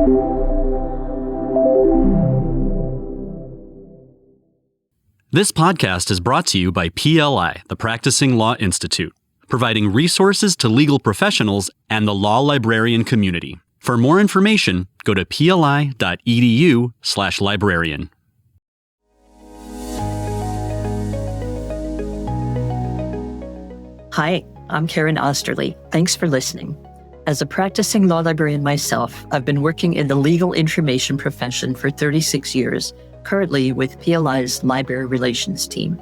This podcast is brought to you by PLI, the Practising Law Institute, providing resources to legal professionals and the law librarian community. For more information, go to pli.edu/librarian. Hi, I'm Karen Osterly. Thanks for listening. As a practicing law librarian myself, I've been working in the legal information profession for 36 years, currently with PLI's Library Relations team.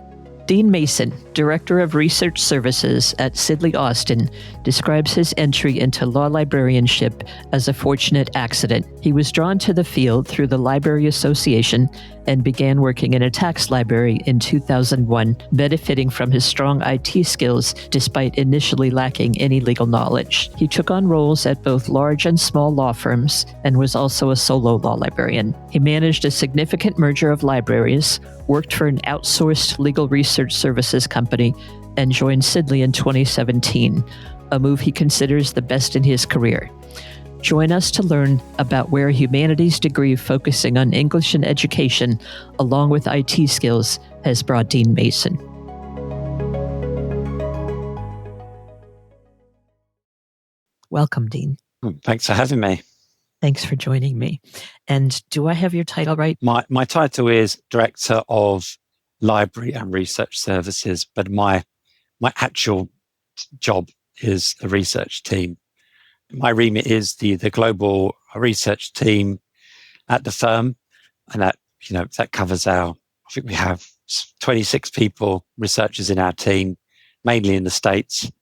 Dean Mason, Director of Research Services at Sidley Austin, describes his entry into law librarianship as a fortunate accident. He was drawn to the field through the Library Association and began working in a tax library in 2001, benefiting from his strong IT skills despite initially lacking any legal knowledge. He took on roles at both large and small law firms and was also a solo law librarian. He managed a significant merger of libraries, worked for an outsourced legal research services company, and joined Sidley in 2017, a move he considers the best in his career. Join us to learn about where a humanities degree focusing on English and education, along with IT skills, has brought Dean Mason. Welcome, Dean. Thanks for having me. Thanks for joining me. And do I have your title right? My title is Director of Library and Research Services, but my actual job is a research team. My remit is the global research team at the firm, and that covers I think we have 26 people, researchers in our team, mainly in the States,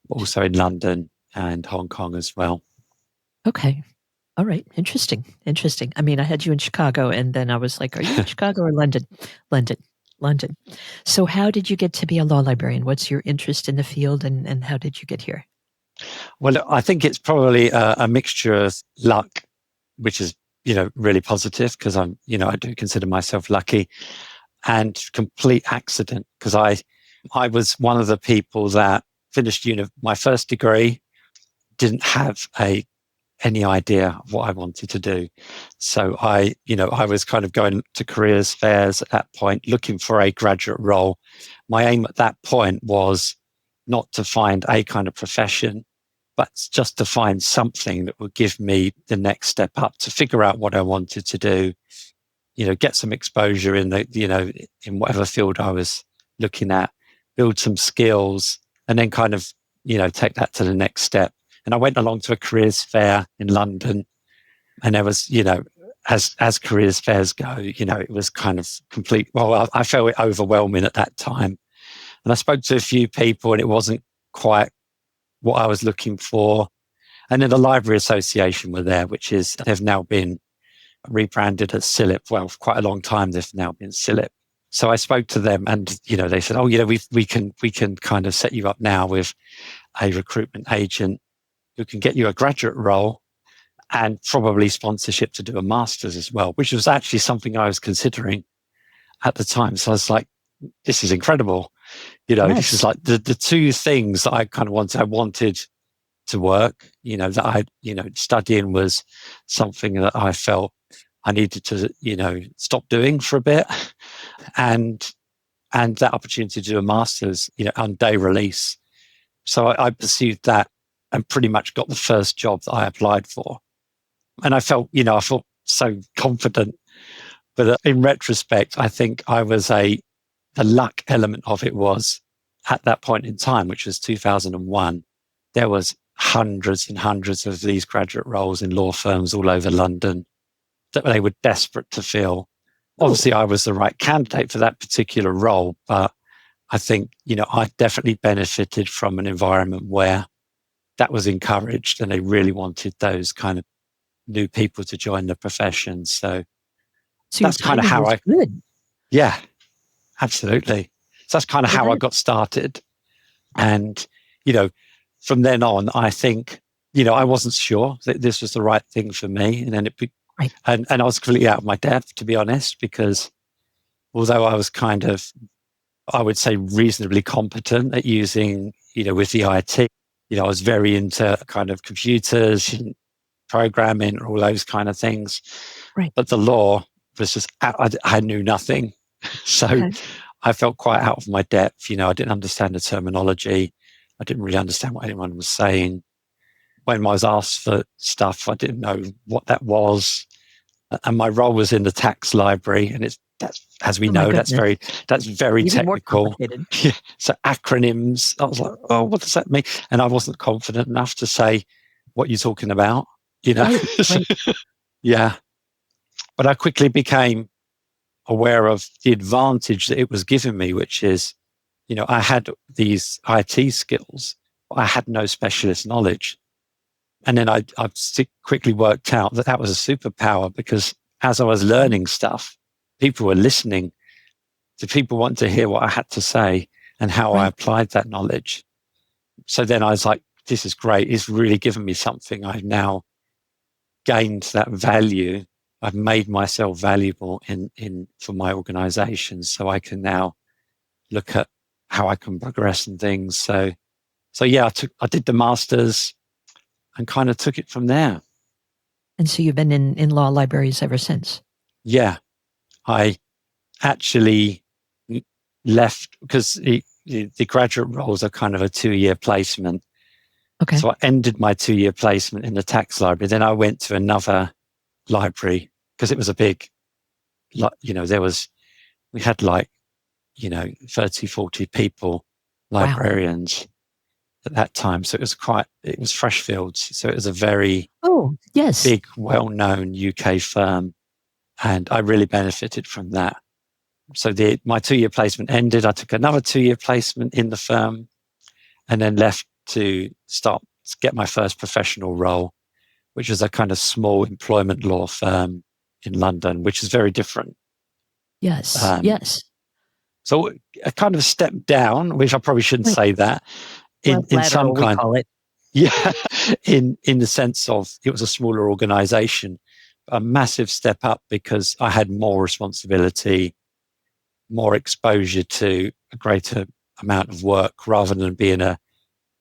but also in London and Hong Kong as well. Okay. All right. Interesting. I mean, I had you in Chicago, and then I was like, are you in Chicago or London? London. So how did you get to be a law librarian? What's your interest in the field, and how did you get here? Well, I think it's probably a mixture of luck, which is, really positive because I do consider myself lucky, and complete accident because I was one of the people that finished my first degree, didn't have any idea of what I wanted to do. So I was kind of going to careers fairs at that point, looking for a graduate role. My aim at that point was not to find a kind of profession, but just to find something that would give me the next step up, to figure out what I wanted to do, get some exposure in in whatever field I was looking at, build some skills, and then kind of, take that to the next step. And I went along to a careers fair in London, and there was, as careers fairs go, it was kind of complete. Well, I felt it overwhelming at that time. And I spoke to a few people, and it wasn't quite what I was looking for. And then the Library Association were there, they've now been rebranded as SILIP. Well, for quite a long time, they've now been SILIP. So I spoke to them, and, they said, we can kind of set you up now with a recruitment agent who can get you a graduate role and probably sponsorship to do a master's as well, which was actually something I was considering at the time. So I was like, this is incredible. Yes. This is like the two things that I kind of wanted. I wanted to work, that studying was something that I felt I needed to, stop doing for a bit. And that opportunity to do a master's, on day release. So I pursued that and pretty much got the first job that I applied for. And I felt so confident. But in retrospect, I think the luck element of it was at that point in time, which was 2001, there was hundreds and hundreds of these graduate roles in law firms all over London that they were desperate to fill. Obviously, I was the right candidate for that particular role, but I think, I definitely benefited from an environment where that was encouraged and they really wanted those kind of new people to join the profession. So that's kind of how good. Yeah, absolutely. So that's kind of how I got started. And, from then on, I think, I wasn't sure that this was the right thing for me. And then right. and I was completely out of my depth, to be honest, because although I was kind of, I would say, reasonably competent at using, with the IT, I was very into kind of computers and programming, all those kind of things. Right. But the law was just, I knew nothing. So Okay. I felt quite out of my depth. I didn't understand the terminology. I didn't really understand what anyone was saying. When I was asked for stuff, I didn't know what that was. And my role was in the tax library, and that's, as we Oh my know, that's goodness. very Even more technical. complicated. Yeah. So acronyms, I was like, oh, what does that mean? And I wasn't confident enough to say what you're talking about, Right. Right. Yeah. But I quickly became aware of the advantage that it was giving me, which is, I had these IT skills, but I had no specialist knowledge. And then I quickly worked out that was a superpower, because as I was learning stuff, people were listening. So people wanted to hear what I had to say and how I Right. applied that knowledge. So then I was like, this is great. It's really given me something. I've now gained that value. I've made myself valuable for my organization. So I can now look at how I can progress and things. So yeah, I did the masters and kind of took it from there. And so you've been in law libraries ever since? Yeah. I actually left because the graduate roles are kind of a 2-year placement. Okay. So I ended my 2-year placement in the tax library. Then I went to another library because it was a big, we had 30, 40 people, librarians at that time. So it was Freshfields. So it was a very big, well-known UK firm. And I really benefited from that. So my 2-year placement ended. I took another 2-year placement in the firm and then left to get my first professional role, which was a kind of small employment law firm in London, which is very different. Yes. Yes. So a kind of step down, which I probably shouldn't say that, in some kind, we call it. Yeah, in the sense of it was a smaller organization, a massive step up because I had more responsibility, more exposure to a greater amount of work. Rather than being a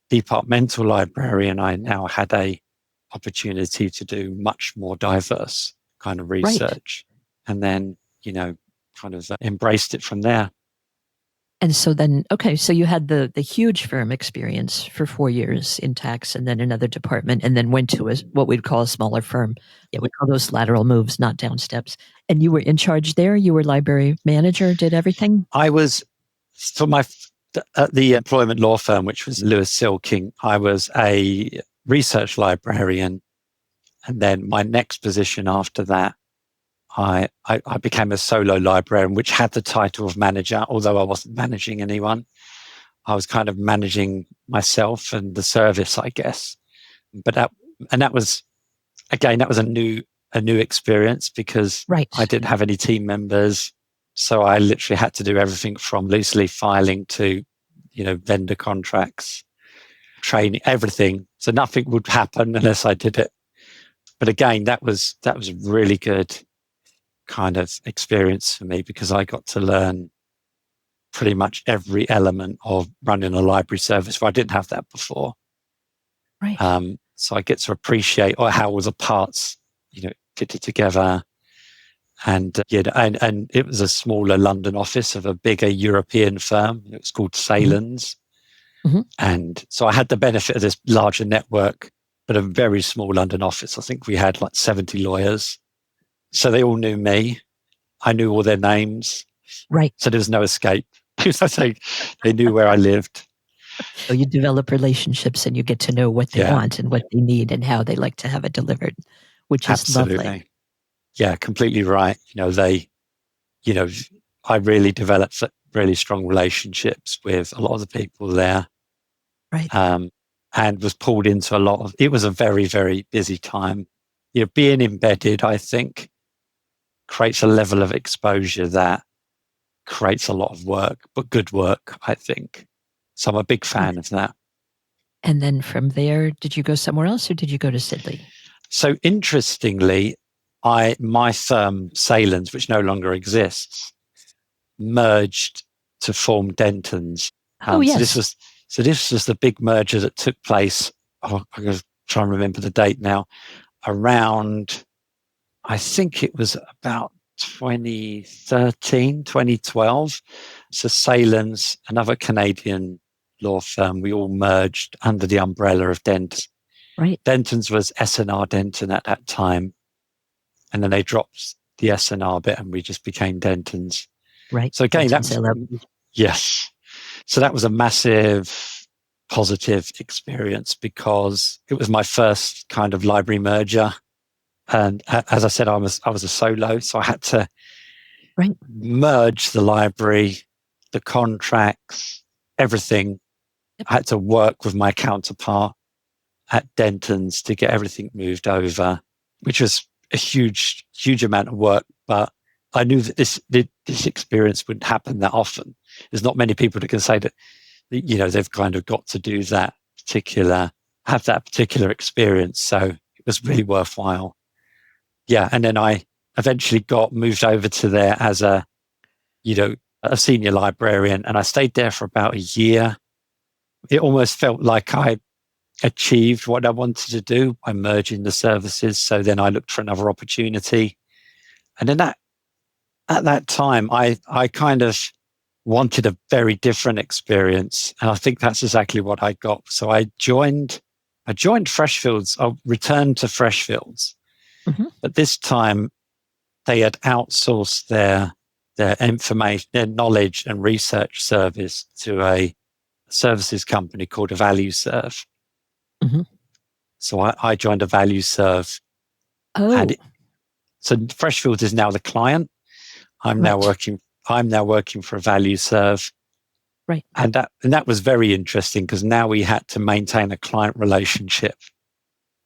departmental librarian, I now had a opportunity to do much more diverse kind of research, and then kind of embraced it from there. And so then, so you had the huge firm experience for 4 years in tax, and then another department, and then went to what we'd call a smaller firm. Yeah, we call those lateral moves, not down steps. And you were in charge there? You were library manager, did everything? I was, for the employment law firm, which was Lewis Silking, I was a research librarian. And then my next position after that, I became a solo librarian, which had the title of manager, although I wasn't managing anyone. I was kind of managing myself and the service, I guess. But that was a new experience because I didn't have any team members. So I literally had to do everything from loose leaf filing to, vendor contracts, training, everything. So nothing would happen unless I did it. But again, that was a really good kind of experience for me because I got to learn pretty much every element of running a library service where I didn't have that before. Right. So I get to appreciate how all the parts, fitted together. And and it was a smaller London office of a bigger European firm. It was called Salins. Mm-hmm. And so I had the benefit of this larger network, but a very small London office. I think we had like 70 lawyers. So they all knew me. I knew all their names. Right. So there was no escape. They knew where I lived. So you develop relationships and you get to know what they want and what they need and how they like to have it delivered, which is lovely. Yeah, completely right. I really developed really strong relationships with a lot of the people there. Right. And was pulled into it was a very, very busy time. Being embedded, I think, creates a level of exposure that creates a lot of work, but good work, I think. So I'm a big fan of that. And then from there, did you go somewhere else or did you go to Sidley? So interestingly, my firm, Salins, which no longer exists, merged to form Denton's. Yes. So this was the big merger that took place. I'm going to try and remember the date now. around, I think it was about 2013, 2012. So Salins, another Canadian law firm, we all merged under the umbrella of Denton. Right. Denton's was S&R Denton at that time. And then they dropped the S&R bit and we just became Denton's. Right. So again, Denton's that was, LLP. yes. So that was a massive positive experience because it was my first kind of library merger. And as I said, I was a solo, so I had to Right. merge the library, the contracts, everything. Yep. I had to work with my counterpart at Denton's to get everything moved over, which was a huge amount of work. But I knew that this experience wouldn't happen that often. There's not many people that can say that, they've kind of got to do have that particular experience. So it was really worthwhile. Yeah. And then I eventually got moved over to there as a senior librarian, and I stayed there for about a year. It almost felt like I achieved what I wanted to do by merging the services. So then I looked for another opportunity. And then at that time, I kind of wanted a very different experience. And I think that's exactly what I got. So I joined Freshfields. I returned to Freshfields. Mm-hmm. But this time they had outsourced their information, their knowledge and research service to a services company called a ValueServe. Mm-hmm. So I joined a ValueServe. Oh. So Freshfields is now the client. I'm now working for a ValueServe. Right. And that was very interesting because now we had to maintain a client relationship.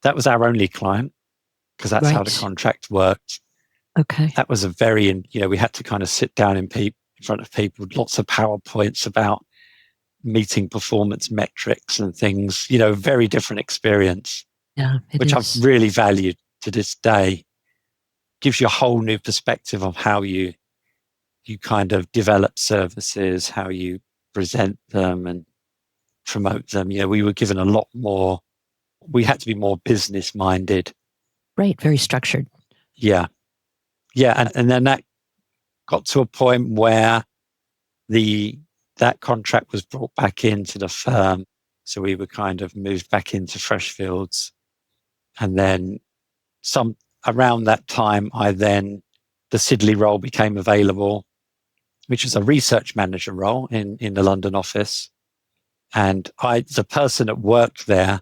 That was our only client because that's how the contract worked. Okay. That was we had to kind of sit down in front of people, lots of PowerPoints about meeting performance metrics and things, very different experience. Yeah, which I've really valued to this day. Gives you a whole new perspective of how you kind of develop services, how you present them and promote them. We were given a lot more. We had to be more business minded. Right. Very structured. Yeah. Yeah. And then that got to a point where that contract was brought back into the firm. So we were kind of moved back into Freshfields. And then around that time, the Sidley role became available, which is a research manager role in the London office. And the person that worked there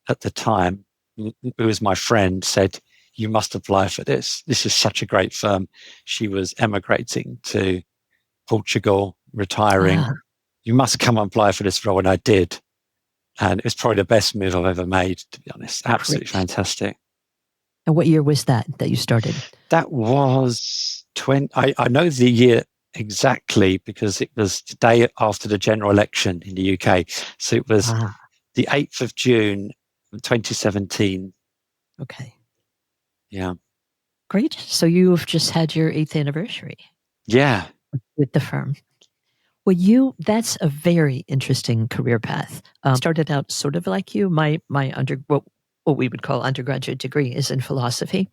at the time, who was my friend, said, "You must apply for this. This is such a great firm." She was emigrating to Portugal, retiring. You must come and apply for this role. And I did. And it was probably the best move I've ever made, to be honest. Absolutely fantastic. And what year was that you started? That was I know the year exactly because it was the day after the general election in the UK. So it was the 8th of June, 2017. Okay. Yeah. Great. So you've just had your 8th anniversary. Yeah. With the firm. Well, that's a very interesting career path. Started out sort of like you. My what we would call undergraduate degree is in philosophy,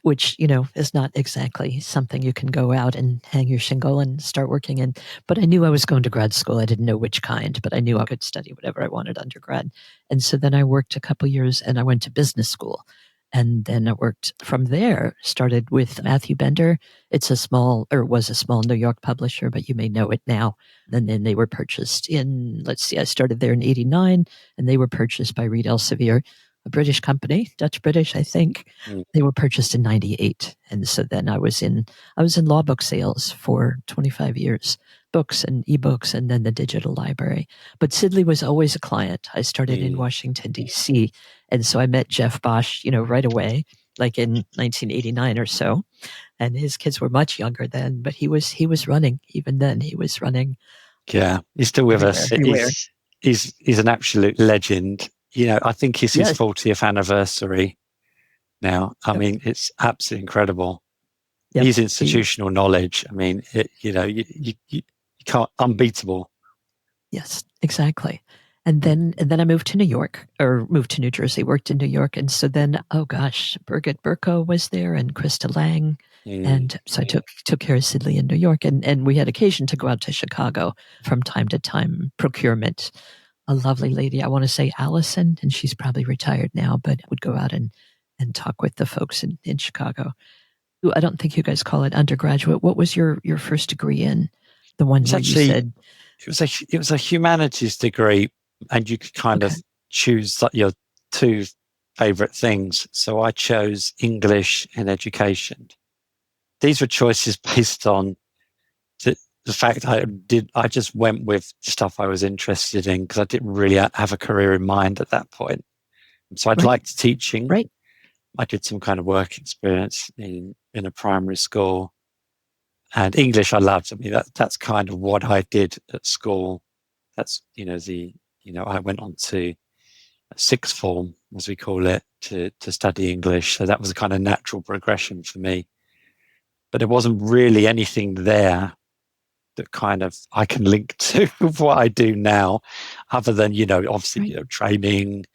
which, is not exactly something you can go out and hang your shingle and start working in. But I knew I was going to grad school. I didn't know which kind, but I knew I could study whatever I wanted undergrad. And so then I worked a couple years and I went to business school. And then I worked from there, started with Matthew Bender. Was a small New York publisher, but you may know it now. And then they were purchased I started there in 89 and they were purchased by Reed Elsevier, a British company, Dutch-British, I think. They were purchased in 98. And so then I was in law book sales for 25 years, books and ebooks, and then the digital library. But Sidley was always a client. I started in Washington, D.C., and so I met Jeff Bosch, right away, like in 1989 or so. And his kids were much younger then, but he was running. Even then, he was running. Yeah, he's still with us. He's an absolute legend. I think it's his 40th anniversary now. I mean, it's absolutely incredible. Yep. His institutional knowledge. I mean, you can't unbeatable. Yes, exactly. And then I moved to New York, or moved to New Jersey, worked in New York. And so then, oh gosh, Birgit Burko was there and Krista Lang. And so I took care of Sidley in New York. And we had occasion to go out to Chicago from time to time, procurement. A lovely lady, I want to say Allison, and she's probably retired now, but would go out and talk with the folks in Chicago. I don't think you guys call it undergraduate. What was your first degree in? The one where you said it was a humanities degree, and you could kind of choose your two favorite things. So I chose English and education. These were choices based on the fact I just went with stuff I was interested in, because I didn't really have a career in mind at that point. So I'd liked teaching. Right. I did some kind of work experience in a primary school, and English I loved. I mean, that's kind of what I did at school. That's, I went on to sixth form, as we call it, to study English. So that was a kind of natural progression for me. But there wasn't really anything there that kind of I can link to what I do now, other than, obviously, training.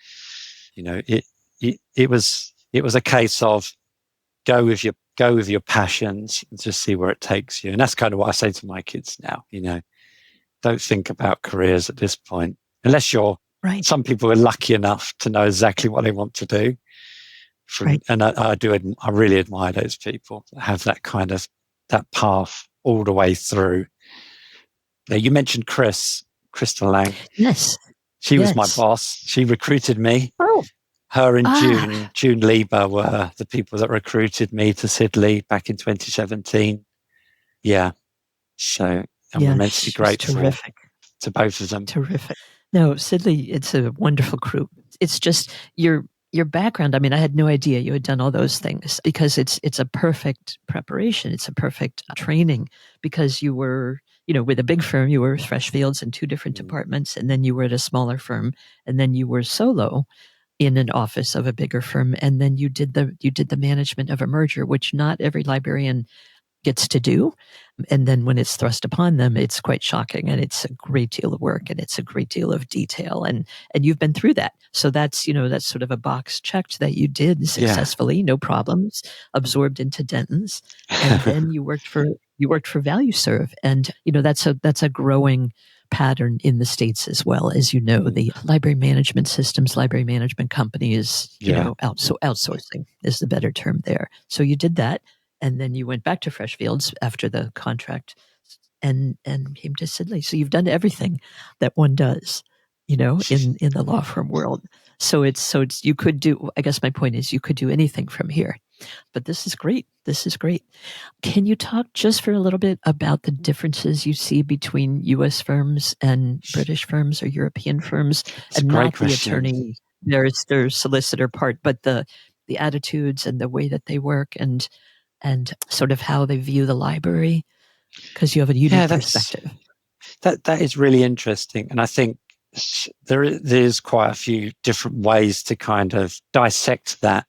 It was a case of go with your passions and just see where it takes you. And that's kind of what I say to my kids now. Don't think about careers at this point, unless you're some people are lucky enough to know exactly what they want to do. And I really admire those people that have that kind of that path all the way through. Now, you mentioned Krista Lang. Yes. She was my boss. She recruited me. Oh. Her and June Lieber were the people that recruited me to Sidley back in 2017. Yeah. So I'm immensely grateful to both of them. Terrific. No, Sidley, it's a wonderful group. It's just your background. I mean, I had no idea you had done all those things, because it's a perfect preparation. It's a perfect training, because you were, with a big firm, you were with Freshfields in two different departments, and then you were at a smaller firm, and then you were solo in an office of a bigger firm, and then you did the management of a merger, which not every librarian gets to do. And then when it's thrust upon them, it's quite shocking, and it's a great deal of work, and it's a great deal of detail, and you've been through that. So that's, that's sort of a box checked that you did successfully, no problems, absorbed into Denton's. And then you worked for ValueServe, and that's a growing pattern in the States as well. As you know, the library management systems, library management companies, outsourcing is the better term there. So you did that. And then you went back to Freshfields after the contract and came to Sidley. So you've done everything that one does, in the law firm world. So it's you could do, I guess my point is, you could do anything from here. But this is great. Can you talk just for a little bit about the differences you see between U.S. firms and British firms or European firms? And not the attorney, barrister, solicitor part, but the attitudes and the way that they work and sort of how they view the library, because you have a unique perspective. That is really interesting. And I think there's quite a few different ways to kind of dissect that.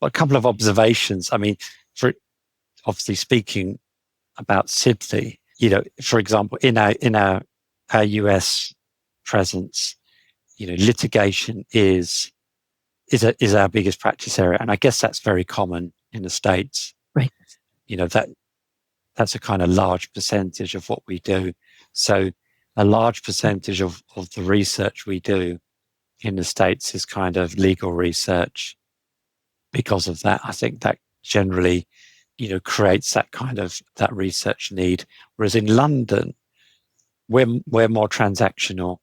But a couple of observations. I mean, for obviously speaking about Sidley, for example, in our US presence, litigation is our biggest practice area. And I guess that's very common in the States. Right. That's a kind of large percentage of what we do. So a large percentage of the research we do in the States is kind of legal research. Because of that, I think that generally, creates that kind of that research need. Whereas in London, we're more transactional.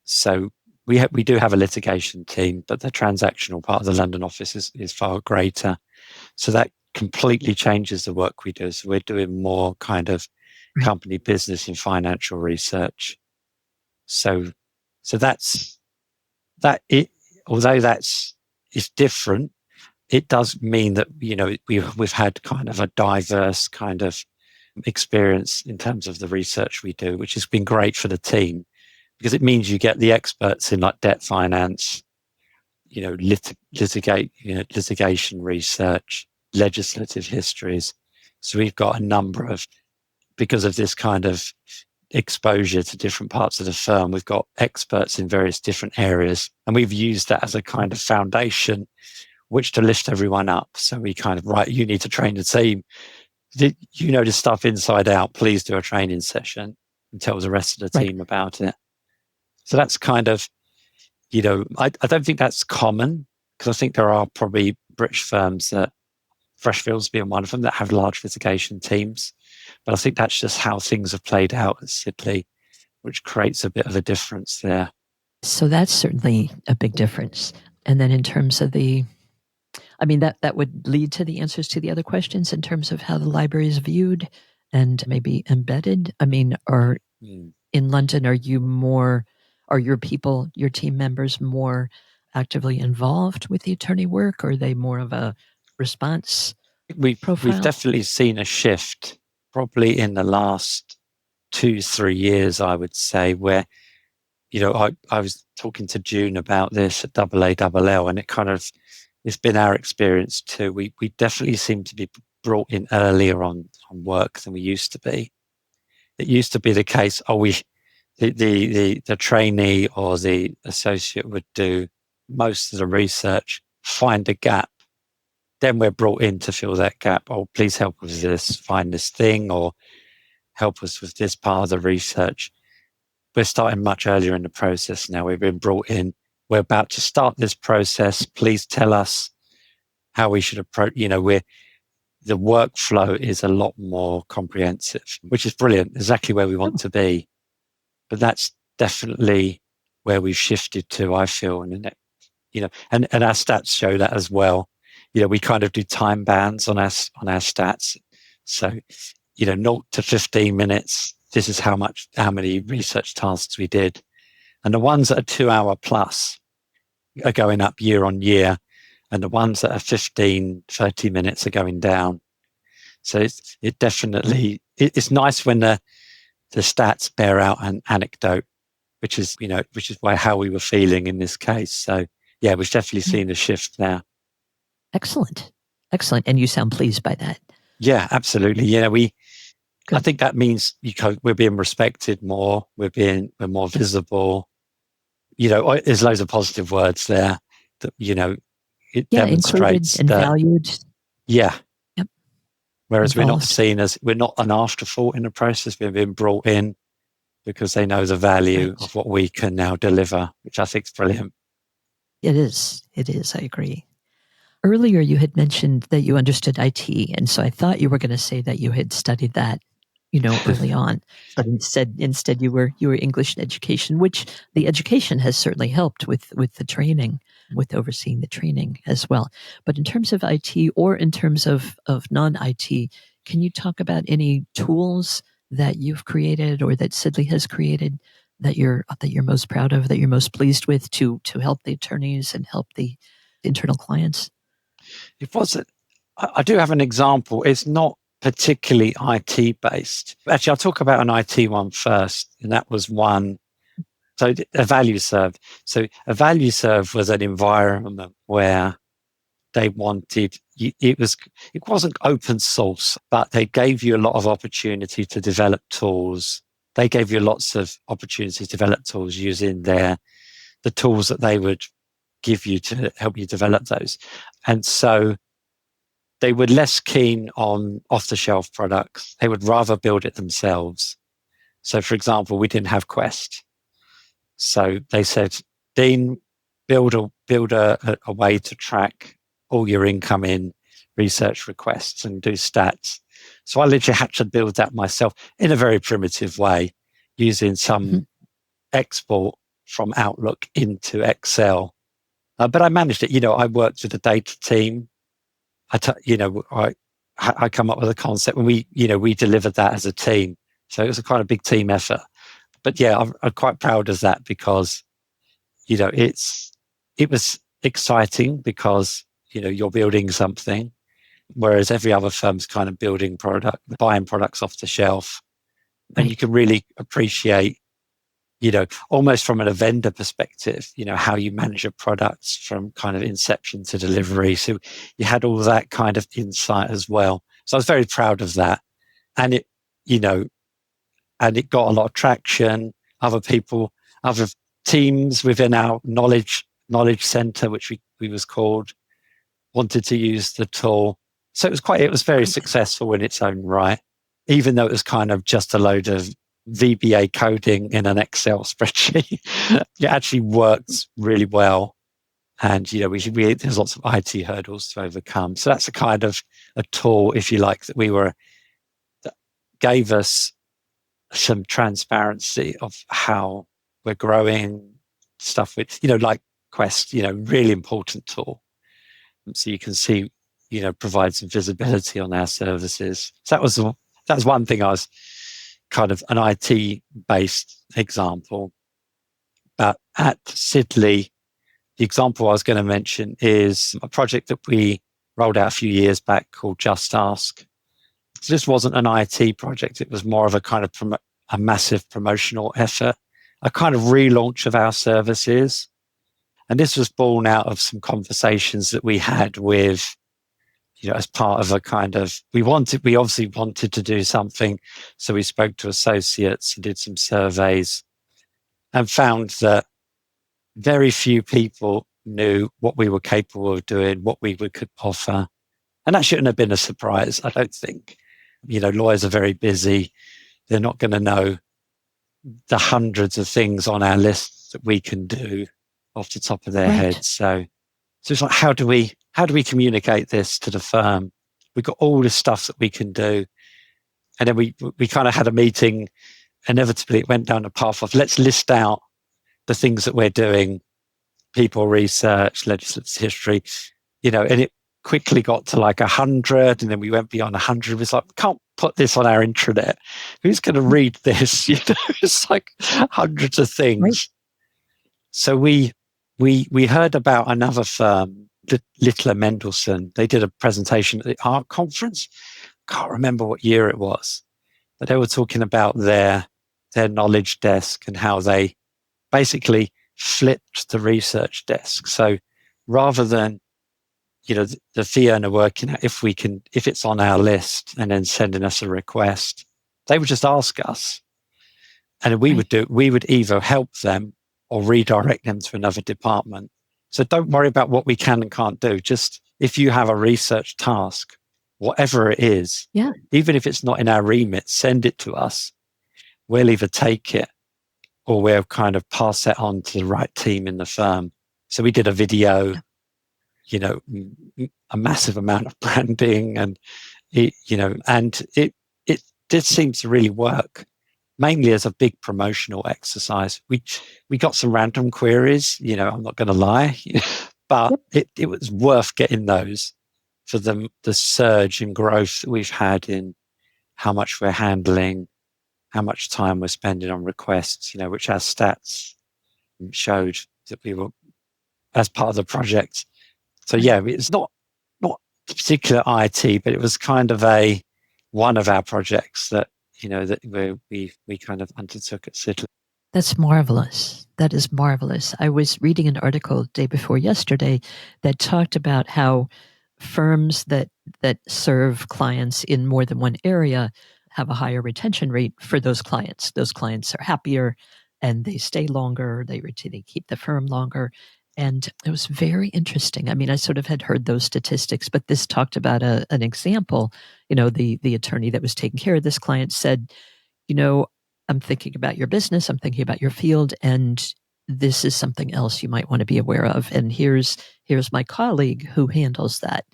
So we do have a litigation team, but the transactional part of the London office is far greater. So that completely changes the work we do. So we're doing more kind of company business and financial research. So that's that. Although it's different, it does mean that we've had kind of a diverse kind of experience in terms of the research we do, which has been great for the team, because it means you get the experts in like debt finance, litigation research, legislative histories. So we've got a number of, because of this kind of exposure to different parts of the firm. We've got experts in various different areas, and we've used that as a kind of foundation which to lift everyone up. So we kind of, right, you need to train the team. You know this stuff inside out. Please do a training session and tell the rest of the team about it. So that's kind of, I don't think that's common, because I think there are probably British firms, that Freshfields being one of them, that have large litigation teams. But I think that's just how things have played out at Sidley, which creates a bit of a difference there. So that's certainly a big difference. And then in terms of that would lead to the answers to the other questions in terms of how the library is viewed and maybe embedded. Or in London, are your people, your team members, more actively involved with the attorney work, or are they more of a response profile? We've definitely seen a shift, probably in the last 2-3 years, I would say, where, I was talking to June about this at AALL, and it's been our experience too. We definitely seem to be brought in earlier on work than we used to be. It used to be the case, the trainee or the associate would do most of the research, find a gap. Then we're brought in to fill that gap. Oh, please help us with this, find this thing, or help us with this part of the research. We're starting much earlier in the process now. We've been brought in. We're about to start this process. Please tell us how we should approach. The workflow is a lot more comprehensive, which is brilliant. Exactly where we want to be. But that's definitely where we've shifted to, I feel. And our stats show that as well. We kind of do time bands on our stats. So, 0 to 15 minutes. This is how many research tasks we did. And the ones that are 2 hour plus are going up year on year. And the ones that are 15, 30 minutes are going down. So it's nice when the stats bear out an anecdote, which is how we were feeling in this case. So yeah, we've definitely seen a shift there. Excellent. And you sound pleased by that. Yeah, absolutely. Yeah, I think that means we're being respected more. We're more visible. There's loads of positive words there that, it demonstrates included and valued. Yeah. Yep. Whereas we're not seen as, we're not an afterthought in the process. We've been brought in because they know the value of what we can now deliver, which I think is brilliant. It is. I agree. Earlier, you had mentioned that you understood IT, and so I thought you were going to say that you had studied that, early on. But instead, you were English in education, which the education has certainly helped with the training, with overseeing the training as well. But in terms of IT or in terms of non-IT, can you talk about any tools that you've created or that Sidley has created that you're most proud of, that you're most pleased with to help the attorneys and help the internal clients? I do have an example. It's not particularly IT based. Actually, I'll talk about an IT one first, and that was one. So a value serve. So a value serve was an environment where they wanted, it wasn't open source, but they gave you a lot of opportunity to develop tools. They gave you lots of opportunities to develop tools using the tools that they would give you to help you develop those. And so they were less keen on off-the-shelf products. They would rather build it themselves. So, for example, we didn't have Quest. So they said, Dean, build a way to track all your incoming research requests and do stats. So I literally had to build that myself in a very primitive way, using some export from Outlook into Excel. But I managed it. I worked with the data team. I come up with a concept, and we delivered that as a team. So it was a quite a big team effort. But yeah, I'm quite proud of that because, it was exciting because, you're building something, whereas every other firm's kind of buying products off the shelf. And you can really appreciate, almost from a vendor perspective, how you manage your products from kind of inception to delivery. So you had all that kind of insight as well. So I was very proud of that. And it, and it got a lot of traction. Other people, other teams within our knowledge center, which we was called, wanted to use the tool. So it was very successful in its own right, even though it was kind of just a load of VBA coding in an Excel spreadsheet. It actually worked really well. And, there's lots of IT hurdles to overcome. So that's a kind of a tool, if you like, that gave us some transparency of how we're growing stuff with, like Quest, really important tool. So you can see, provide some visibility on our services. So that was one thing. I was kind of an IT based example. But at Sidley, the example I was going to mention is a project that we rolled out a few years back called Just Ask. So this wasn't an IT project. It was more of a kind of a massive promotional effort, a kind of relaunch of our services. And this was born out of some conversations that we had with, as part of a kind of, we obviously wanted to do something. So we spoke to associates and did some surveys and found that very few people knew what we were capable of doing, what we could offer. And that shouldn't have been a surprise, I don't think. Lawyers are very busy. They're not going to know the hundreds of things on our list that we can do off the top of their heads. So it's like, how do we communicate this to the firm? We've got all this stuff that we can do. And then we kind of had a meeting. Inevitably, it went down the path of let's list out the things that we're doing, people research, legislative history, and it quickly got to like 100. And then we went beyond 100. It was like, we can't put this on our intranet. Who's going to read this? It's like hundreds of things. Right. So we heard about another firm, Littler Mendelsohn. They did a presentation at the art conference. Can't remember what year it was, but they were talking about their knowledge desk and how they basically flipped the research desk. So rather than, the fee earner working out if it's on our list and then sending us a request, they would just ask us. And we would either help them or redirect them to another department. So don't worry about what we can and can't do. Just if you have a research task, whatever it is, even if it's not in our remit, send it to us. We'll either take it or we'll kind of pass that on to the right team in the firm. So we did a video, a massive amount of branding, and it did seem to really work, mainly as a big promotional exercise. We got some random queries, I'm not going to lie, but it was worth getting those for the surge in growth that we've had in how much we're handling, how much time we're spending on requests, which our stats showed that we were as part of the project. So it's not particular IT, but it was kind of one of our projects that, that we kind of undertook at Sidley. That's marvelous. That is marvelous. I was reading an article day before yesterday that talked about how firms that serve clients in more than one area have a higher retention rate for those clients. Those clients are happier and they stay longer. They keep the firm longer. And it was very interesting. I mean, I sort of had heard those statistics, but this talked about an example. The attorney that was taking care of this client said, I'm thinking about your business, I'm thinking about your field, and this is something else you might want to be aware of. And here's my colleague who handles that.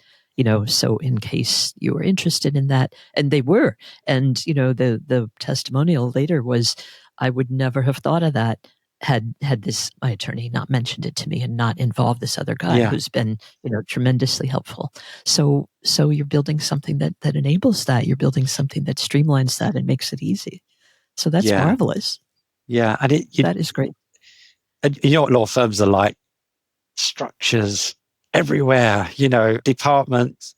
So in case you were interested in that, and they were, and the testimonial later was, I would never have thought of that had my attorney not mentioned it to me and not involved this other guy who's been, tremendously helpful. So you're building something that enables that. You're building something that streamlines that and makes it easy. So that's marvelous. Yeah, and that is great. And what law firms are like? Structures everywhere, department,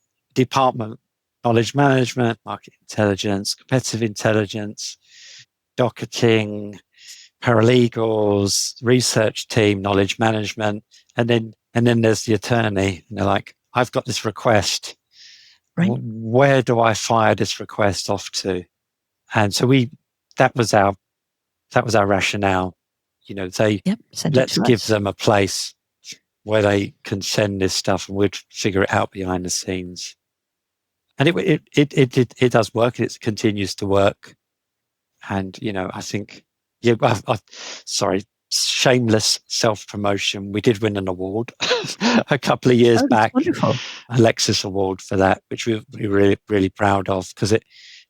knowledge management, market intelligence, competitive intelligence, docketing, paralegals, research team, knowledge management, and then there's the attorney. And they're like, I've got this request. Right. Where do I fire this request off to? And so that was our rationale. Let's give them a place where they can send this stuff, and we'd figure it out behind the scenes. And it does work. It continues to work. And I think, sorry, shameless self-promotion. We did win an award a couple of years back. Wonderful. A Lexis Award for that, which we're really, really proud of, because it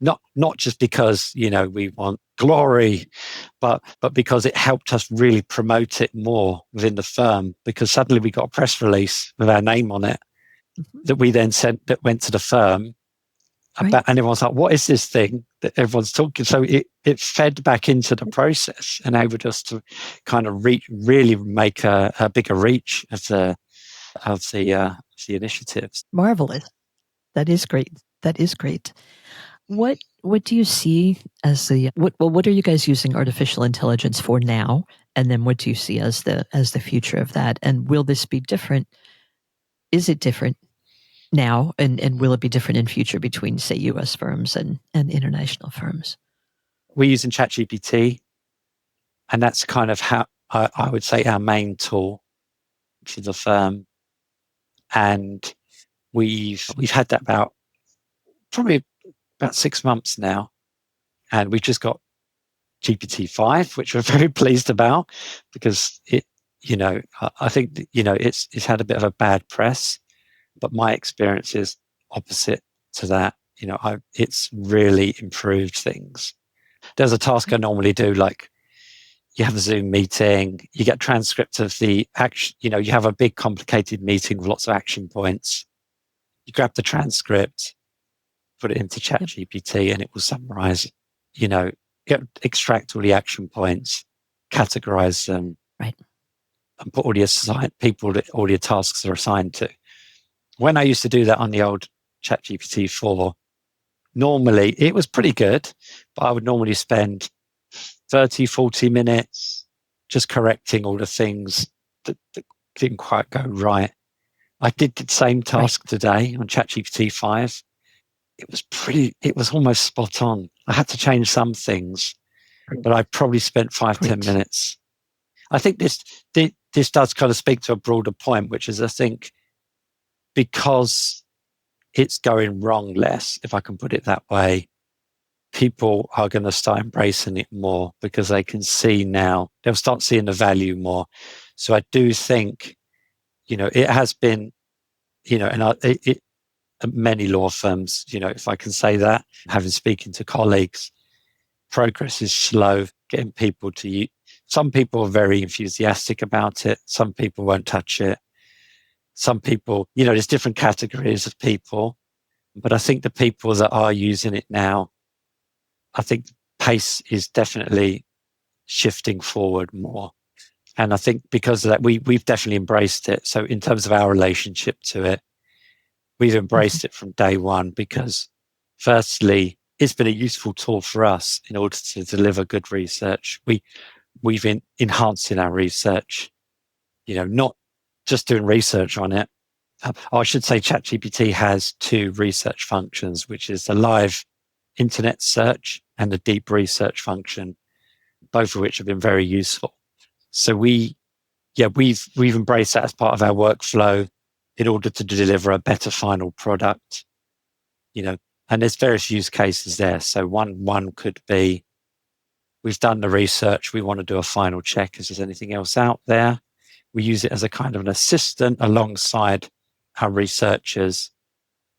not just because we want glory, but because it helped us really promote it more within the firm, because suddenly we got a press release with our name on it that we then sent, that went to the firm about, and everyone's like, what is this thing that everyone's talking? So it fed back into the process and enabled us to kind of really make a bigger reach of the initiatives. Marvelous. That is great. What do you see as what are you guys using artificial intelligence for now? And then what do you see as the future of that? And will this be different? Is it different now? And will it be different in future between, say, US firms and international firms? We're using ChatGPT, and that's kind of how I would say our main tool for the firm. And we've had that probably about 6 months now, and we've just got GPT-5, which we're very pleased about, because it, I think it's had a bit of a bad press, but my experience is opposite to that. It's really improved things. There's a task I normally do, like you have a Zoom meeting, you get transcripts of the action, you have a big complicated meeting with lots of action points. You grab the transcript, put it into ChatGPT, and it will summarize, extract all the action points, categorize them, right, and put all the tasks are assigned to. When I used to do that on the old ChatGPT 4, normally it was pretty good, but I would normally spend 30, 40 minutes just correcting all the things that didn't quite go right. I did the same task today on ChatGPT 5. It was almost spot on. I had to change some things, but I probably spent 5-10 minutes. I think this does kind of speak to a broader point, which is, I think, because it's going wrong less, if I can put it that way, people are going to start embracing it more, because they can see now, they'll start seeing the value more. So I do think, it has been, and many law firms, if I can say that, having speaking to colleagues, progress is slow getting people to use. Some people are very enthusiastic about it. Some people won't touch it. Some people, there's different categories of people, but I think the people that are using it now, I think the pace is definitely shifting forward more. And I think because of that, we've definitely embraced it. So in terms of our relationship to it, we've embraced it from day one, because firstly, it's been a useful tool for us in order to deliver good research. We've been enhancing our research, not just doing research on it. I should say ChatGPT has 2 research functions, which is the live internet search and the deep research function, both of which have been very useful. So we've embraced that as part of our workflow in order to deliver a better final product, and there's various use cases there. So one could be, we've done the research, we want to do a final check. Is there anything else out there? We use it as a kind of an assistant alongside our researchers.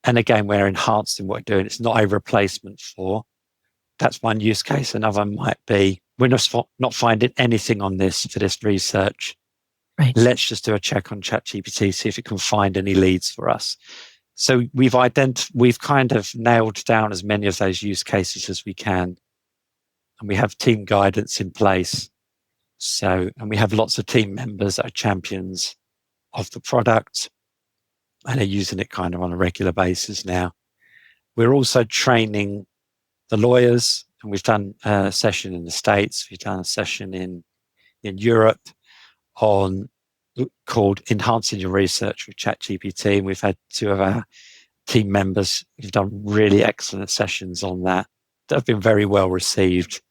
And again, we're enhancing what we're doing. It's not a replacement for. That's one use case. Another might be, we're not finding anything on this for this research. Right. Let's just do a check on ChatGPT, see if it can find any leads for us. So we've kind of nailed down as many of those use cases as we can. And we have team guidance in place. And we have lots of team members that are champions of the product and are using it kind of on a regular basis now. We're also training the lawyers, and we've done a session in the States. We've done a session in Europe called Enhancing Your Research with ChatGPT. And we've had 2 of our team members who've done really excellent sessions on that have been very well received.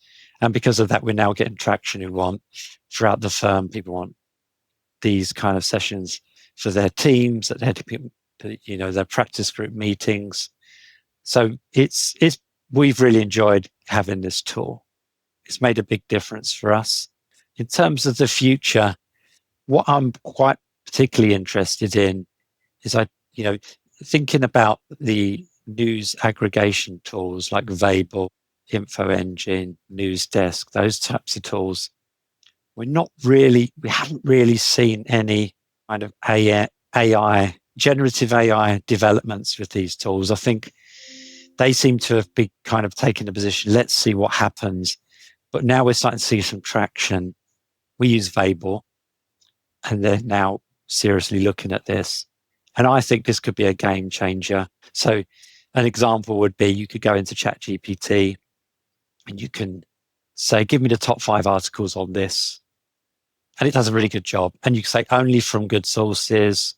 And because of that, we're now getting traction who want throughout the firm. People want these kind of sessions for their teams, that their practice group meetings. So we've really enjoyed having this tool. It's made a big difference for us. In terms of the future, what I'm quite particularly interested in is thinking about the news aggregation tools like Vable, Info Engine, News Desk, those types of tools. We haven't really seen any kind of AI, generative AI developments with these tools. I think they seem to have been kind of taking a position, let's see what happens. But now we're starting to see some traction. We use Vable, and they're now seriously looking at this. And I think this could be a game changer. So an example would be you could go into ChatGPT and you can say, give me the top 5 articles on this. And it does a really good job. And you can say only from good sources.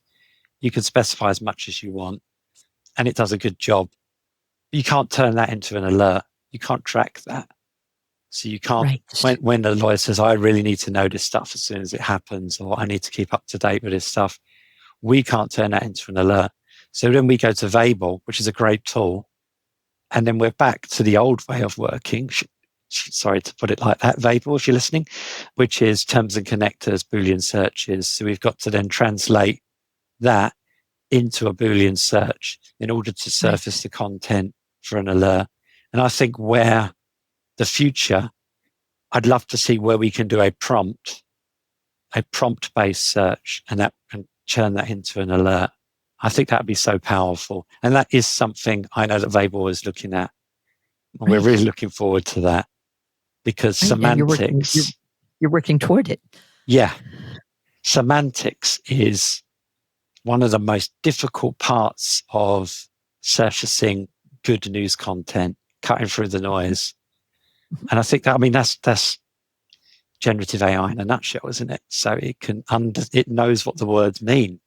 You can specify as much as you want. And it does a good job. You can't turn that into an alert. You can't track that. So you can't, when the lawyer says, I really need to know this stuff as soon as it happens, or I need to keep up to date with this stuff, we can't turn that into an alert. So then we go to Vable, which is a great tool. And then we're back to the old way of working. Sorry to put it like that, Vable, if you're listening, which is terms and connectors, Boolean searches. So we've got to then translate that into a Boolean search in order to surface the content for an alert. And I think where the future, I'd love to see where we can do a prompt-based search and turn that into an alert. I think that'd be so powerful. And that is something I know that Vable is looking at. And we're really looking forward to that because semantics. You're working toward it. Yeah. Semantics is one of the most difficult parts of surfacing good news content, cutting through the noise. And I think that's generative AI in a nutshell, isn't it? So it knows what the words mean.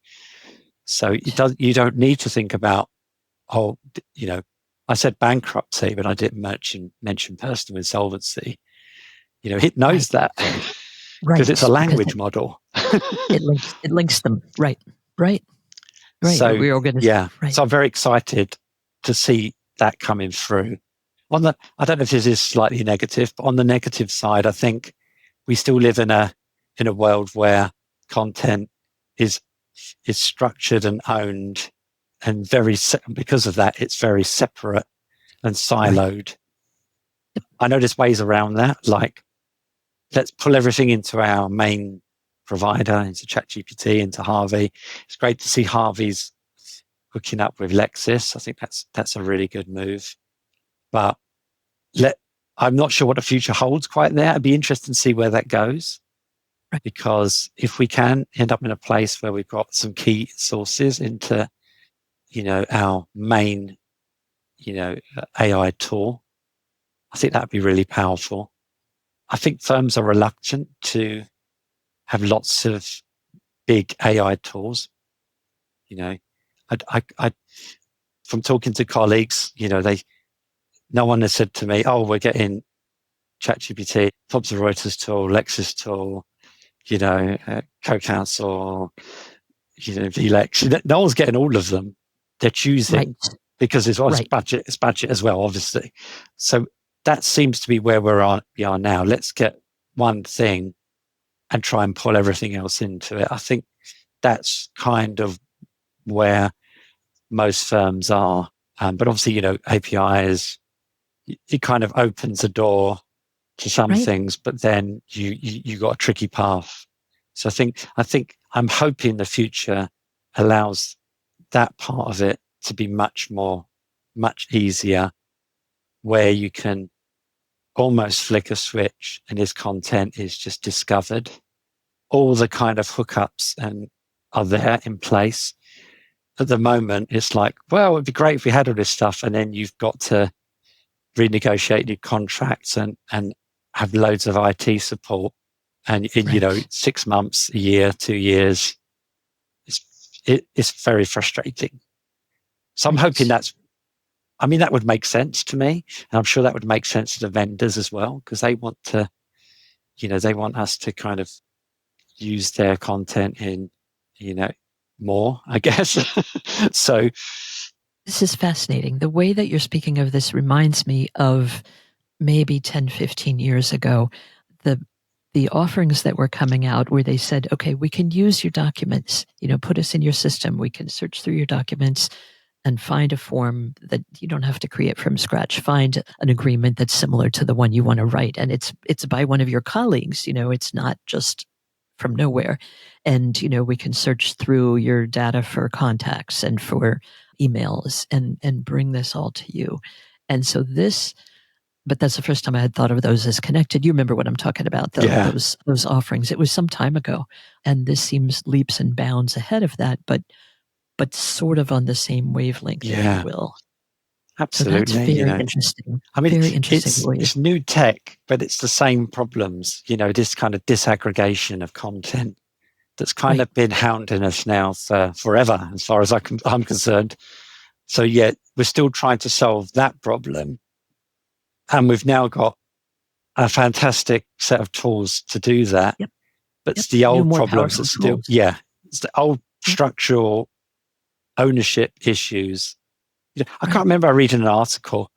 So you don't need to think about, I said bankruptcy, but I didn't mention personal insolvency. It knows that because it's a language model. It links them. Right. So we're organized. Right. So I'm very excited to see that coming through. I don't know if this is slightly negative, but on the negative side, I think we still live in a world where content is structured and owned, and because of that, it's very separate and siloed. Right. I know there's ways around that, like let's pull everything into our main provider, into ChatGPT, into Harvey. It's great to see Harvey's hooking up with Lexis. I think that's a really good move. But I'm not sure what the future holds quite there. It'd be interesting to see where that goes. Right. Because if we can end up in a place where we've got some key sources into, our main, AI tool, I think that'd be really powerful. I think firms are reluctant to have lots of big AI tools. I from talking to colleagues, no one has said to me, "Oh, we're getting ChatGPT, Thomson Reuters tool, Lexis tool, CoCounsel, VLex." No one's getting all of them. They're choosing because it's budget. It's budget as well, obviously. So that seems to be where we are now. Let's get one thing and try and pull everything else into it. I think that's kind of where most firms are. But obviously, APIs, it kind of opens the door to some things, but then you got a tricky path. So I think I'm hoping the future allows that part of it to be much easier, where you can almost flick a switch and his content is just discovered. All the kind of hookups are there in place. At the moment, it's like, well, it'd be great if we had all this stuff, and then you've got to renegotiate your contracts and have loads of IT support, and 6 months, a year, 2 years, it's very frustrating. So I'm hoping that's I mean, that would make sense to me. And I'm sure that would make sense to the vendors as well, because they want to, they want us to kind of use their content in, more, I guess. So this is fascinating. The way that you're speaking of this reminds me of maybe 10, 15 years ago, the offerings that were coming out where they said, okay, we can use your documents, put us in your system. We can search through your documents and find a form that you don't have to create from scratch. Find an agreement that's similar to the one you want to write. And it's by one of your colleagues, it's not just from nowhere. And, we can search through your data for contacts and for emails and bring this all to you. And so but that's the first time I had thought of those as connected. You remember what I'm talking about, though, Yeah. those offerings. It was some time ago. And this seems leaps and bounds ahead of that, but sort of on the same wavelength, if Yeah. you will. Absolutely. So that's very interesting. I mean, very interesting. it's new tech, but it's the same problems, this kind of disaggregation of content that's kind of been hounding us now for forever, as far as I'm concerned. So yeah, we're still trying to solve that problem. And we've now got a fantastic set of tools to do that. Yep. But it's the old more problems that still, tools. it's the old structural ownership issues. I can't remember reading an article,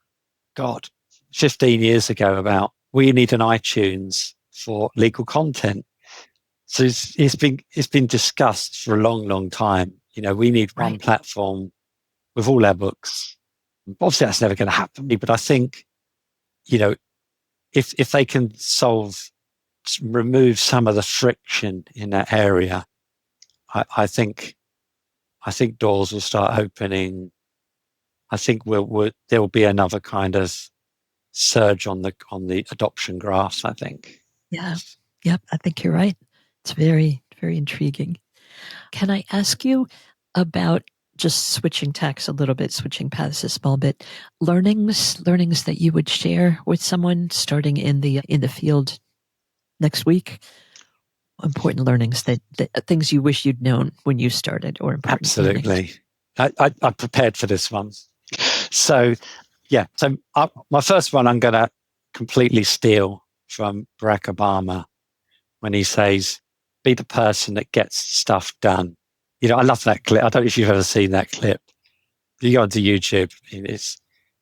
15 years ago about we need an iTunes for legal content. So it's been discussed for a long, long time. We need one platform with all our books. Obviously, that's never going to happen. But I think, if they can remove some of the friction in that area, I think doors will start opening. I think there will be another kind of surge on the adoption graphs, I think. Yeah. Yep. I think you're right. It's very, very intriguing. Can I ask you about, just switching tacks a little bit, switching paths a small bit, learnings that you would share with someone starting in the field next week? Important learnings that things you wish you'd known when you started, or important. Absolutely. I prepared for this one. So, yeah. So my first one, I'm going to completely steal from Barack Obama when he says, "Be the person that gets stuff done." I love that clip. I don't know if you've ever seen that clip. You go onto YouTube.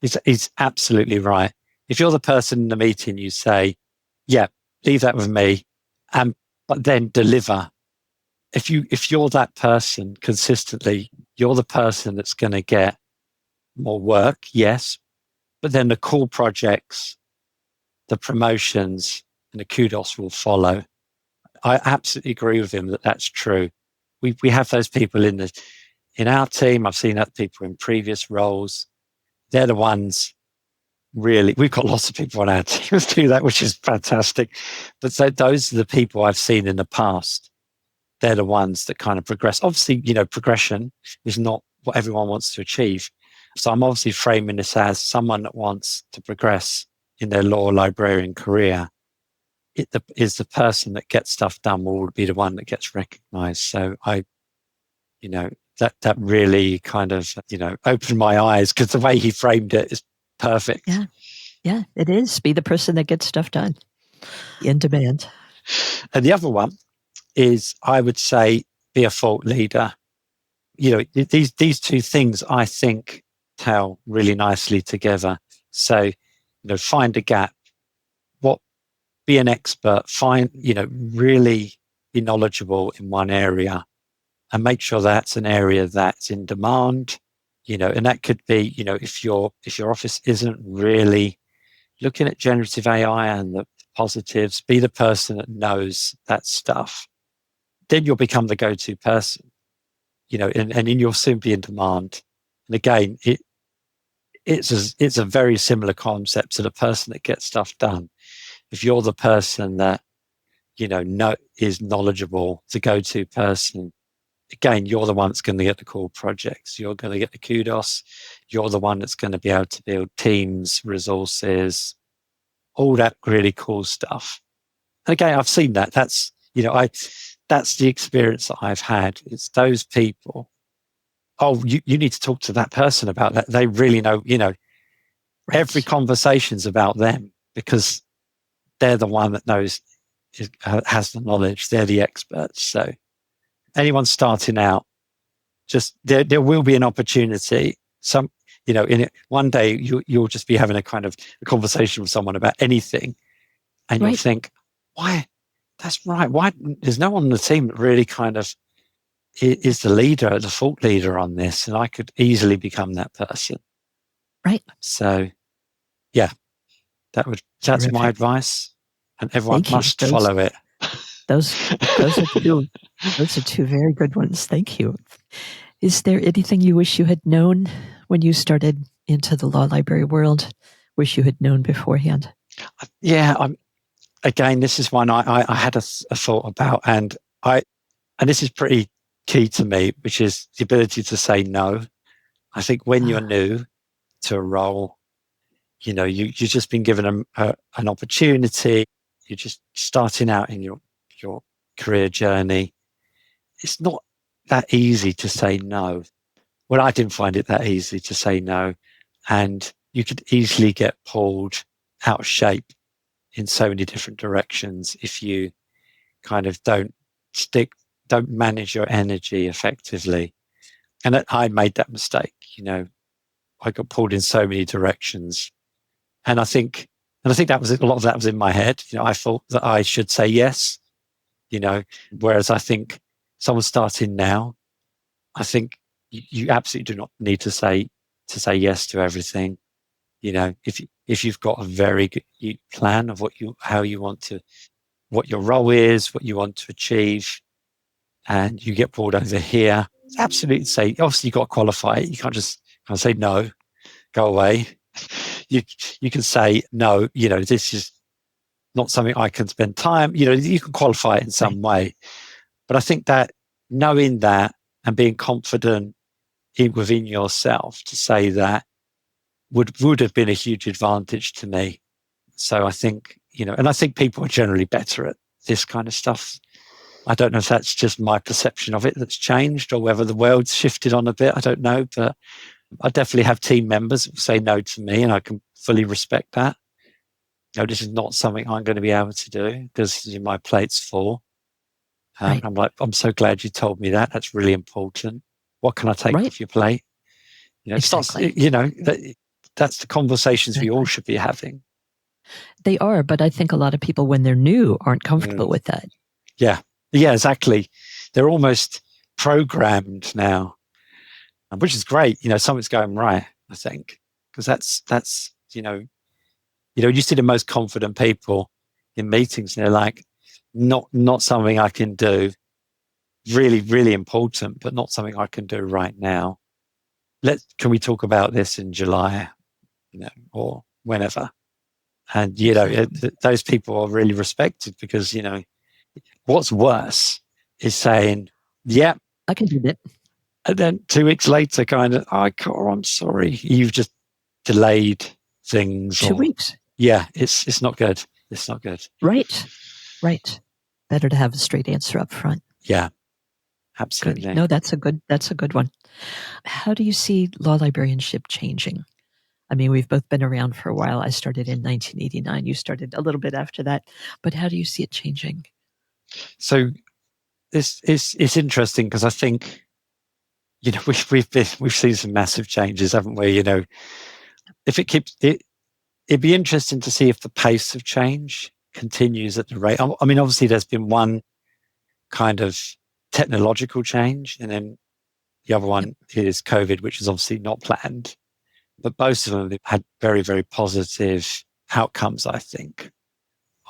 It's absolutely right. If you're the person in the meeting, you say, "Yeah, leave that with me," but then deliver. If you're that person consistently, you're the person that's going to get more work, yes, but then the cool projects, the promotions, and the kudos will follow. I absolutely agree with him that that's true. We have those people in our team. I've seen other people in previous roles. They're the ones really. We've got lots of people on our team who do that, which is fantastic. But those are the people I've seen in the past. They're the ones that kind of progress. Obviously, progression is not what everyone wants to achieve. So I'm obviously framing this as someone that wants to progress in their law librarian career. Is the person that gets stuff done will be the one that gets recognized. So that really kind of, opened my eyes, because the way he framed it is perfect. Yeah. Yeah, it is. Be the person that gets stuff done. In demand. And the other one is, I would say, be a thought leader. These two things, I think, tell really nicely together. So, find a gap. Be an expert. Really be knowledgeable in one area, and make sure that's an area that's in demand. And that could be, if your office isn't really looking at generative AI and the positives, be the person that knows that stuff. Then you'll become the go-to person, and then you'll soon be in demand. And again, it's a very similar concept to the person that gets stuff done. If you're the person that, is knowledgeable, the go-to person, again, you're the one that's going to get the cool projects. You're going to get the kudos. You're the one that's going to be able to build teams, resources, all that really cool stuff. And again, I've seen that. That's, that's the experience that I've had. It's those people. Oh, you need to talk to that person about that. They really know, every conversation's about them because they're the one that knows, has the knowledge. They're the experts. So anyone starting out, just there will be an opportunity. In it, one day you'll just be having a kind of a conversation with someone about anything, and you'll think, why? That's right. Why there's no one on the team that really kind of is the leader, the thought leader on this, and I could easily become that person. Right. So, yeah, that's Terrific. my advice, and everyone must follow it. Those are two very good ones. Thank you. Is there anything you wish you had known when you started into the law library world? Wish you had known beforehand? Yeah, again, this is one I had a thought about, and this is pretty key to me, which is the ability to say no. I think when you're new to a role, you've just been given an opportunity. You're just starting out in your career journey. It's not that easy to say no. Well, I didn't find it that easy to say no, and you could easily get pulled out of shape in so many different directions if you kind of don't manage your energy effectively. And I made that mistake. I got pulled in so many directions, and I think that was a lot of that was in my head. I thought that I should say yes. Whereas I think someone starting now, I think you absolutely do not need to say yes to everything. If you've got a very good plan of what your role is, what you want to achieve, and you get pulled over here, absolutely say, obviously you've got to qualify it. You can't just say no, go away. You can say no, this is not something I can spend time, you can qualify it in some way. But I think that knowing that and being confident within yourself to say that would have been a huge advantage to me. So I think, and I think people are generally better at this kind of stuff. I don't know if that's just my perception of it that's changed or whether the world's shifted on a bit. I don't know, but I definitely have team members who say no to me, and I can fully respect that. This is not something I'm going to be able to do because my plate's full. I'm like, I'm so glad you told me that. That's really important. What can I take off your plate? Exactly. That's the conversations we all should be having. They are, but I think a lot of people, when they're new, aren't comfortable with that. Yeah, exactly. They're almost programmed now, which is great. Something's going right, I think, because that's you see the most confident people in meetings, and they're like, not something I can do. Really, really important, but not something I can do right now. Can we talk about this in July, or whenever? And those people are really respected because what's worse is saying, "Yeah, I can do that," and then 2 weeks later, kind of, I'm sorry, you've just delayed things. 2 weeks. Yeah, it's not good. It's not good. Right. Better to have a straight answer up front. Yeah, absolutely. Good. No, that's a good one. How do you see law librarianship changing? I mean, we've both been around for a while. I started in 1989. You started a little bit after that. But how do you see it changing? So it's interesting because I think, we've seen some massive changes, haven't we? If it keeps it'd be interesting to see if the pace of change continues at the rate. I mean, obviously there's been one kind of technological change, and then the other one is COVID, which is obviously not planned. But both of them have had very, very positive outcomes, I think,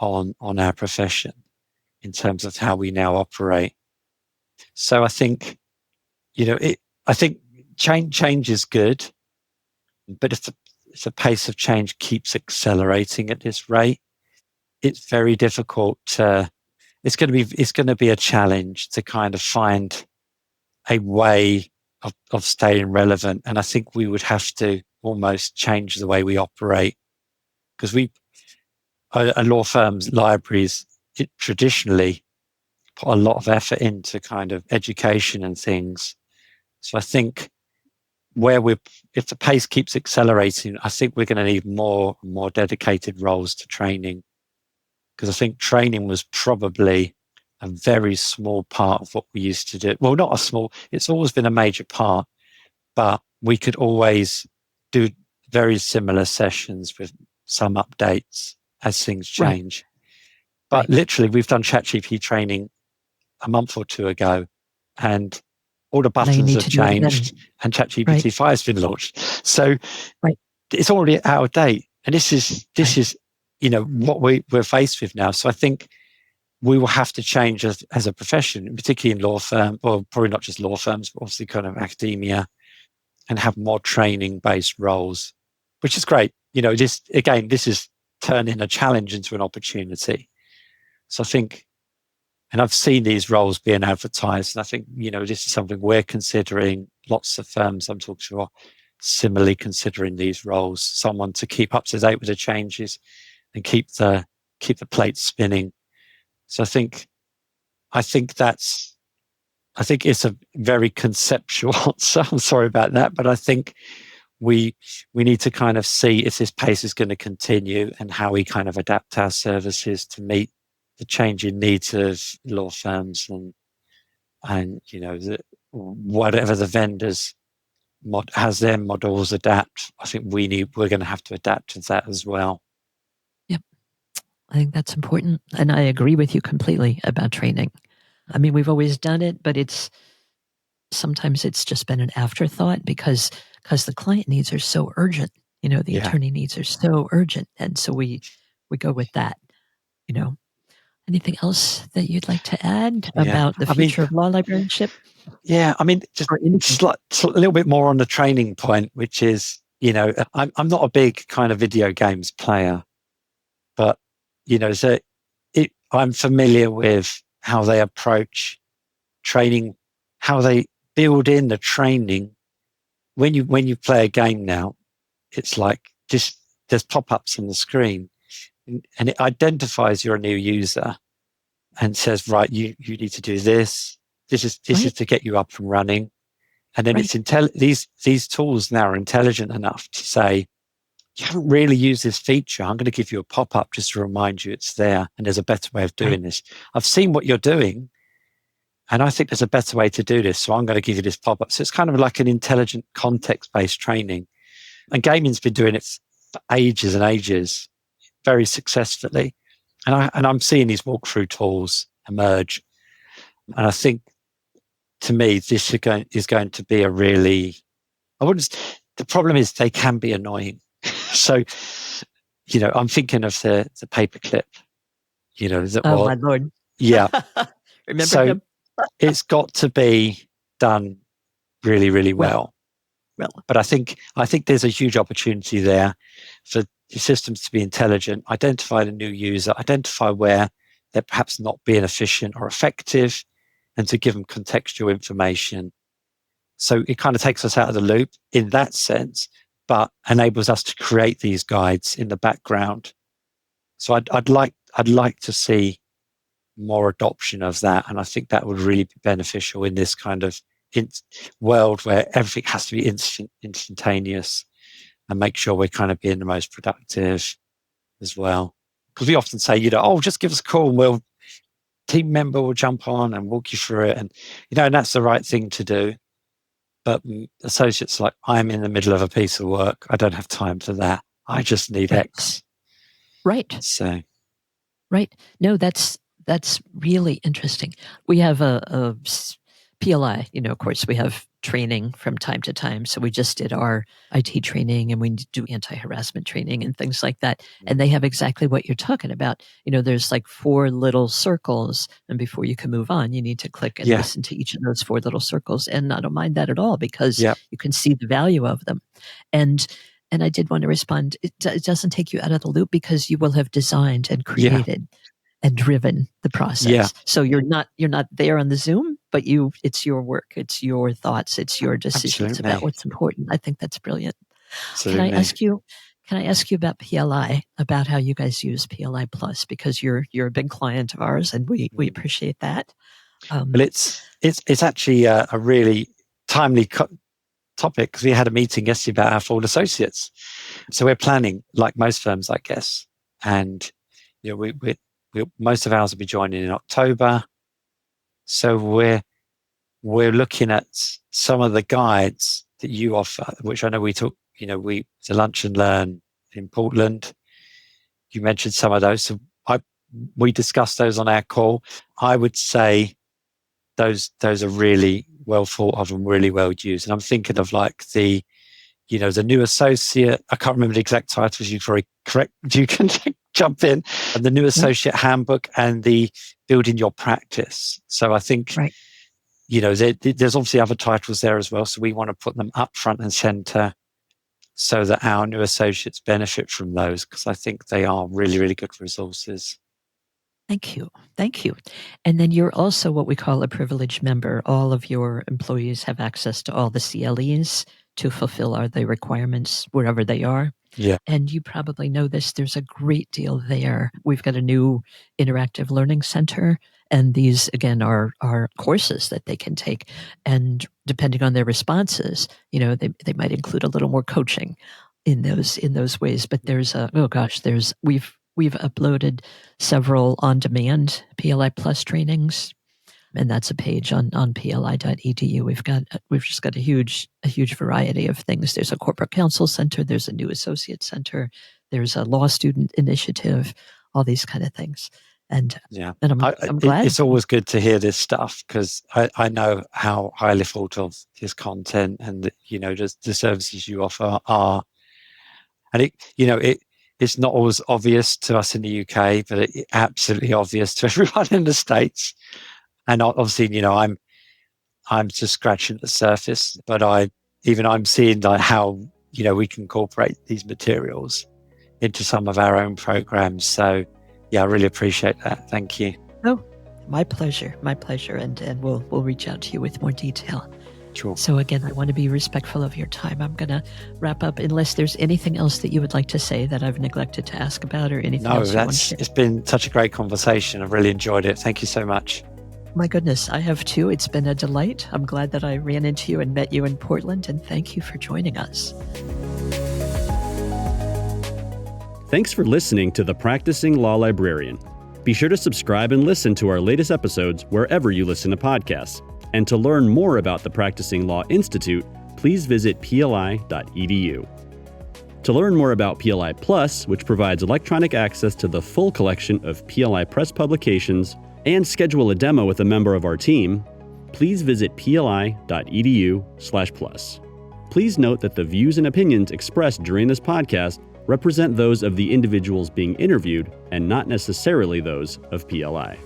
on our profession in terms of how we now operate. So I think, I think change is good, but if the pace of change keeps accelerating at this rate, it's very difficult to. It's going to be a challenge to kind of find a way of staying relevant, and I think we would have to almost change the way we operate, because a law firm's libraries traditionally put a lot of effort into kind of education and things. So I think if the pace keeps accelerating, I think we're going to need more dedicated roles to training, because I think training was probably a very small part of what we used to do. Well, not a small, it's always been a major part, but we could always do very similar sessions with some updates as things change. Right. But literally, we've done ChatGPT training a month or two ago, and all the buttons have changed, and ChatGPT 5 has been launched. So it's already out of date. And this is what we're faced with now. So I think we will have to change as a profession, particularly in law firms, well, probably not just law firms, but obviously kind of academia, and have more training-based roles, which is great. This is turning a challenge into an opportunity. So I think, and I've seen these roles being advertised, and I think, this is something we're considering. Lots of firms I'm talking to are similarly considering these roles, someone to keep up to date with the changes and keep the plate spinning. So I think it's a very conceptual answer. I'm sorry about that, but I think we need to kind of see if this pace is going to continue and how we kind of adapt our services to meet the changing needs of law firms and whatever the vendors has their models adapt. I think we're going to have to adapt to that as well. Yep, I think that's important, and I agree with you completely about training. I mean, we've always done it, but sometimes it's just been an afterthought because the client needs are so urgent. The attorney needs are so urgent, and so we go with that. Anything else that you'd like to add about the future of law librarianship? Yeah, I mean, just a little bit more on the training point, which is, I'm not a big kind of video games player, but, I'm familiar with how they approach training, how they build in the training. When you play a game now, it's like just there's pop-ups on the screen, and it identifies you're a new user and says, right, you need to do this. This is to get you up and running. And then it's these tools now are intelligent enough to say, you haven't really used this feature. I'm going to give you a pop-up just to remind you it's there, and there's a better way of doing this. I've seen what you're doing, and I think there's a better way to do this, so I'm going to give you this pop-up. So it's kind of like an intelligent context-based training. And gaming's been doing it for ages and ages, very successfully. And I'm seeing these walkthrough tools emerge. And I think, to me, this is going to be a really, the problem is they can be annoying. So, I'm thinking of the paperclip, my Lord. Yeah. Remember him? It's got to be done really, really well. But I think there's a huge opportunity there for the systems to be intelligent, identify the new user, identify where they're perhaps not being efficient or effective, and to give them contextual information. So it kind of takes us out of the loop in that sense, but enables us to create these guides in the background. So I'd like to see more adoption of that, and I think that would really be beneficial in this kind of world where everything has to be instantaneous, and make sure we're kind of being the most productive as well. Because we often say, just give us a call and team member will jump on and walk you through it, and and that's the right thing to do. But associates like, I'm in the middle of a piece of work, I don't have time for that, I just need X. Right. So right. No, that's really interesting. We have a PLI, of course, we have training from time to time. So we just did our IT training, and we do anti-harassment training and things like that. And they have exactly what you're talking about. There's like 4 little circles, and before you can move on, you need to click and listen to each of those 4 little circles. And I don't mind that at all, because you can see the value of them. And I did want to respond. It doesn't take you out of the loop, because you will have designed and created and driven the process. Yeah. So you're not there on the Zoom, but it's your work, it's your thoughts, it's your decisions about what's important. I think that's brilliant. Absolutely. Can I ask you about PLI, about how you guys use PLI Plus, because you're a big client of ours, and we appreciate that. Well, it's actually a really timely topic because we had a meeting yesterday about our full associates. So we're planning, like most firms, I guess. And we most of ours will be joining in October. So we're looking at some of the guides that you offer, which I know we took, the Lunch and Learn in Portland. You mentioned some of those. So we discussed those on our call. I would say those are really well thought of and really well used. And I'm thinking of like the new associate, I can't remember the exact titles, you're very correct, you can jump in, and the new associate handbook and the building your practice. So I think, Right. There's obviously other titles there as well. So we want to put them up front and center so that our new associates benefit from those, because I think they are really, really good resources. Thank you. Thank you. And then you're also what we call a privileged member. All of your employees have access to all the CLEs to fulfill all the requirements wherever they are. Yeah. And you probably know this, there's a great deal there. We've got a new interactive learning center, and these, again, are courses that they can take. And depending on their responses, they might include a little more coaching in those ways. But there's we've uploaded several on-demand PLI PLUS trainings, and that's a page on pli.edu. We've just got a huge variety of things. There's a corporate counsel center, there's a new associate center, there's a law student initiative, all these kind of things. And I'm glad. It's always good to hear this stuff because I know how highly thought of this content and just the services you offer are, and it's not always obvious to us in the UK, but it's absolutely obvious to everyone in the States. And obviously, I'm just scratching the surface, but I'm seeing like how, we can incorporate these materials into some of our own programs. So yeah, I really appreciate that. Thank you. Oh, my pleasure. My pleasure. And we'll reach out to you with more detail. Sure. So again, I want to be respectful of your time. I'm going to wrap up unless there's anything else that you would like to say that I've neglected to ask about or anything else you want to share. It's been such a great conversation. I've really enjoyed it. Thank you so much. My goodness, I have too. It's been a delight. I'm glad that I ran into you and met you in Portland, and thank you for joining us. Thanks for listening to the Practicing Law Librarian. Be sure to subscribe and listen to our latest episodes wherever you listen to podcasts. And to learn more about the Practicing Law Institute, please visit pli.edu. To learn more about PLI PLUS, which provides electronic access to the full collection of PLI Press publications, and schedule a demo with a member of our team, please visit pli.edu/plus. Please note that the views and opinions expressed during this podcast represent those of the individuals being interviewed and not necessarily those of PLI.